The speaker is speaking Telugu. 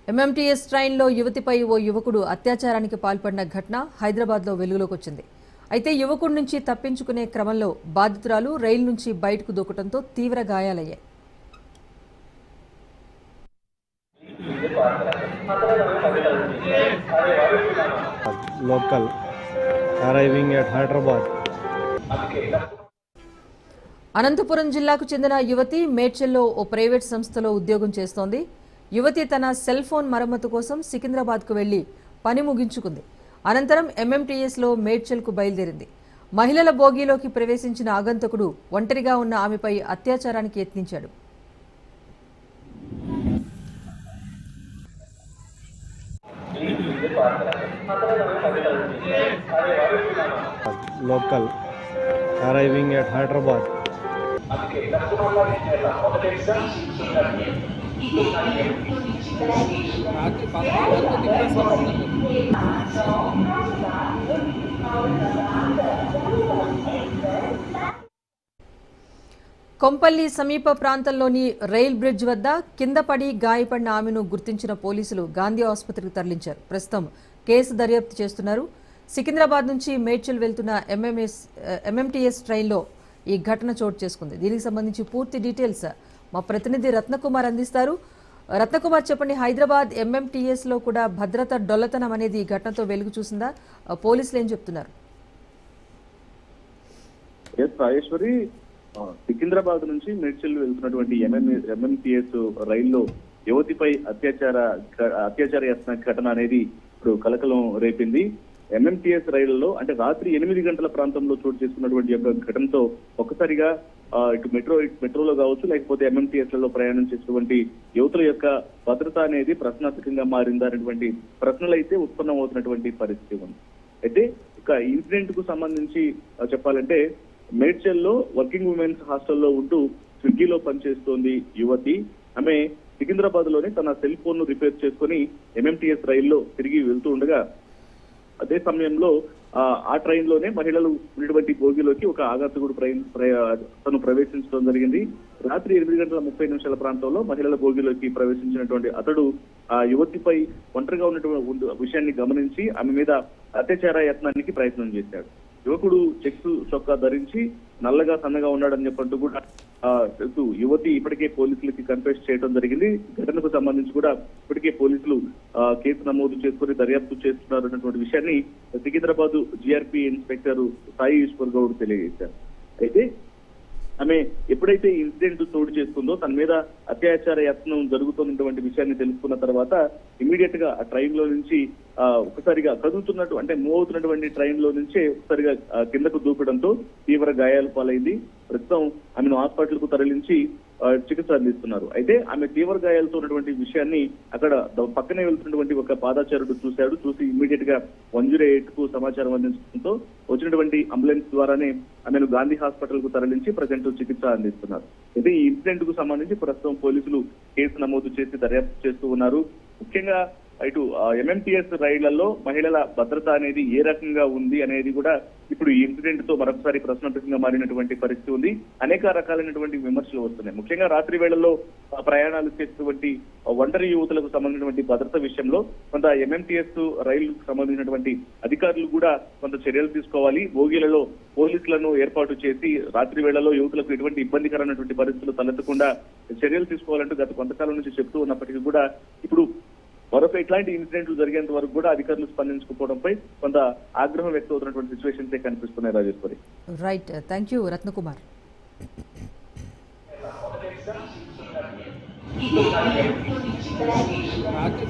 ఎంఎంటీఎస్ ట్రైన్లో యువతిపై ఓ యువకుడు అత్యాచారానికి పాల్పడిన ఘటన హైదరాబాద్లో వెలుగులోకి వచ్చింది. అయితే యువకుడి నుంచి తప్పించుకునే క్రమంలో బాధితురాలు రైలు నుంచి బయటకు దూకడంతో తీవ్ర గాయాలయ్యాయి. Local arriving at Hyderabad. Anantapuram జిల్లాకు చెందిన యువతి మేడ్చల్లో ఓ ప్రైవేట్ సంస్థలో ఉద్యోగం చేస్తోంది. యువతి తన సెల్ ఫోన్ మరమ్మతు కోసం సికింద్రాబాద్కు వెళ్లి పని ముగించుకుంది. అనంతరం ఎంఎంటీఎస్లో మేడ్చల్కు బయలుదేరింది. మహిళల బోగీలోకి ప్రవేశించిన ఆగంతకుడు ఒంటరిగా ఉన్న ఆమెపై అత్యాచారానికి యత్నించాడు. Local arriving at Hyderabad. Kompally సమీప ప్రాంతంలోని రైల్ బ్రిడ్జ్ వద్ద కింద పడి గాయపడిన ఆమెను గుర్తించిన పోలీసులు గాంధీ ఆసుపత్రికి తరలించారు. ప్రస్తుతం కేసు దర్యాప్తు చేస్తున్నారు. సికింద్రాబాద్ నుంచి మేడ్చల్ వెళ్తున్న ఎంఎంటీఎస్ ట్రైన్లో ఈ ఘటన చోటు చేసుకుంది. దీనికి సంబంధించి పూర్తి డీటెయిల్స్ మా ప్రతినిధి రత్నకుమార్ అందిస్తారు. రత్నకుమార్, చెప్పండి, హైదరాబాద్ ఎంఎంటీఎస్లో కూడా భద్రత డొల్లతనం అనేది ఈ ఘటనతో వెలుగు చూసిందా? పోలీసులు ఏం చెప్తున్నారు? సికింద్రాబాద్ నుంచి మేడ్చల్ వెళ్తున్నటువంటి ఎంఎంటీఎస్ రైల్లో యువతిపై అత్యాచార యత్న ఘటన అనేది ఇప్పుడు కలకలం రేపింది. ఎంఎంటీఎస్ రైళ్లలో అంటే రాత్రి 8 గంటల ప్రాంతంలో చోటు చేసుకున్నటువంటి యొక్క ఘటనతో ఒక్కసారిగా ఇటు మెట్రోలో కావచ్చు, లేకపోతే ఎంఎంటీఎస్ లలో ప్రయాణం చేసినటువంటి యువతుల యొక్క భద్రత అనేది ప్రశ్నార్థకంగా మారిందా అనేటువంటి ప్రశ్నలు అయితే ఉత్పన్నమవుతున్నటువంటి పరిస్థితి ఉంది. అయితే ఇక ఇన్సిడెంట్ కు సంబంధించి చెప్పాలంటే మేడ్చల్లో వర్కింగ్ ఉమెన్స్ హాస్టల్లో ఉంటూ స్విగ్గీలో పనిచేస్తోంది యువతి. ఆమె సికింద్రాబాద్ లోనే తన సెల్ ఫోన్ ను రిపేర్ చేసుకుని ఎంఎంటీఎస్ రైల్లో తిరిగి వెళ్తూ ఉండగా అదే సమయంలో ఆ ట్రైన్ లోనే మహిళలు ఉన్నటువంటి బోగిలోకి ఒక ఆఘాతకుడు తను ప్రవేశించడం జరిగింది. రాత్రి 8:30 ప్రాంతంలో మహిళల బోగిలోకి ప్రవేశించినటువంటి అతడు ఆ యువతిపై ఒంటరిగా ఉన్నటువంటి విషయాన్ని గమనించి ఆమె మీద అత్యాచార యత్నానికి ప్రయత్నం చేశాడు. యువకుడు చెక్స్ చొక్కా ధరించి నల్లగా సన్నగా ఉన్నాడని చెప్పంటూ కూడా యువతి ఇప్పటికే పోలీసులకి కన్ఫెస్ చేయడం జరిగింది. ఘటనకు సంబంధించి కూడా ఇప్పటికే పోలీసులు కేసు నమోదు చేసుకుని దర్యాప్తు చేస్తున్నారు అన్నటువంటి విషయాన్ని సికింద్రాబాద్ జిఆర్పి ఇన్స్పెక్టర్ సాయి ఈశ్వర్ గౌడ్ తెలియజేశారు. అయితే ఆమె ఎప్పుడైతే ఇన్సిడెంట్ చోటు చేసుకుందో తన మీద అత్యాచార యత్నం జరుగుతున్నటువంటి విషయాన్ని తెలుసుకున్న తర్వాత ఇమీడియట్ గా ఆ ట్రైన్ లో నుంచి ఒకసారిగా కదులుతున్నట్టు అంటే మూవ్ అవుతున్నటువంటి ట్రైన్ లో నుంచే ఒకసారిగా కిందకు దూకడంతో తీవ్ర గాయాలు పాలైంది. ప్రస్తుతం ఆమెను హాస్పిటల్ కు తరలించి చికిత్స అందిస్తున్నారు. అయితే ఆమె తీవ్ర గాయాలతో ఉన్నటువంటి విషయాన్ని అక్కడ పక్కనే వెళ్తున్నటువంటి ఒక పాదాచారుడు చూశాడు. చూసి ఇమ్మీడియట్ గా 108 కు సమాచారం అందించడంతో వచ్చినటువంటి అంబులెన్స్ ద్వారానే ఆమెను గాంధీ హాస్పిటల్ కు తరలించి ప్రజెంట్ చికిత్స అందిస్తున్నారు. అయితే ఈ ఇన్సిడెంట్ కు సంబంధించి ప్రస్తుతం పోలీసులు కేసు నమోదు చేసి దర్యాప్తు చేస్తూ ఉన్నారు. ముఖ్యంగా ఇటు ఎంఎంటీఎస్ రైళ్లలో మహిళల భద్రత అనేది ఏ రకంగా ఉంది అనేది కూడా ఇప్పుడు ఈ ఇన్సిడెంట్ తో మరొకసారి ప్రశ్నార్థకంగా మారినటువంటి పరిస్థితి ఉంది. అనేక రకాలైనటువంటి విమర్శలు వస్తున్నాయి. ముఖ్యంగా రాత్రి వేళల్లో ప్రయాణాలు చేసేటువంటి ఒంటరి యువతులకు సంబంధించినటువంటి భద్రత విషయంలో కొంత ఎంఎంటీఎస్ రైలుకు సంబంధించినటువంటి అధికారులు కూడా కొంత చర్యలు తీసుకోవాలి. బోగీలలో పోలీసులను ఏర్పాటు చేసి రాత్రి వేళల్లో యువతులకు ఎటువంటి ఇబ్బందికరమైనటువంటి పరిస్థితులు తలెత్తకుండా చర్యలు తీసుకోవాలంటూ గత కొంతకాలం నుంచి చెప్తూ ఉన్నప్పటికీ కూడా ఇప్పుడు మరొక ఇట్లాంటి ఇన్సిడెంట్లు జరిగేంత వరకు కూడా అధికారులు స్పందించకపోవడంపై కొంత ఆగ్రహం వ్యక్తం అవుతున్నటువంటి సిచ్యువేషన్స్ కనిపిస్తున్నాయి. Rajeshwari, right, thank you Ratnakumar. రాత్రి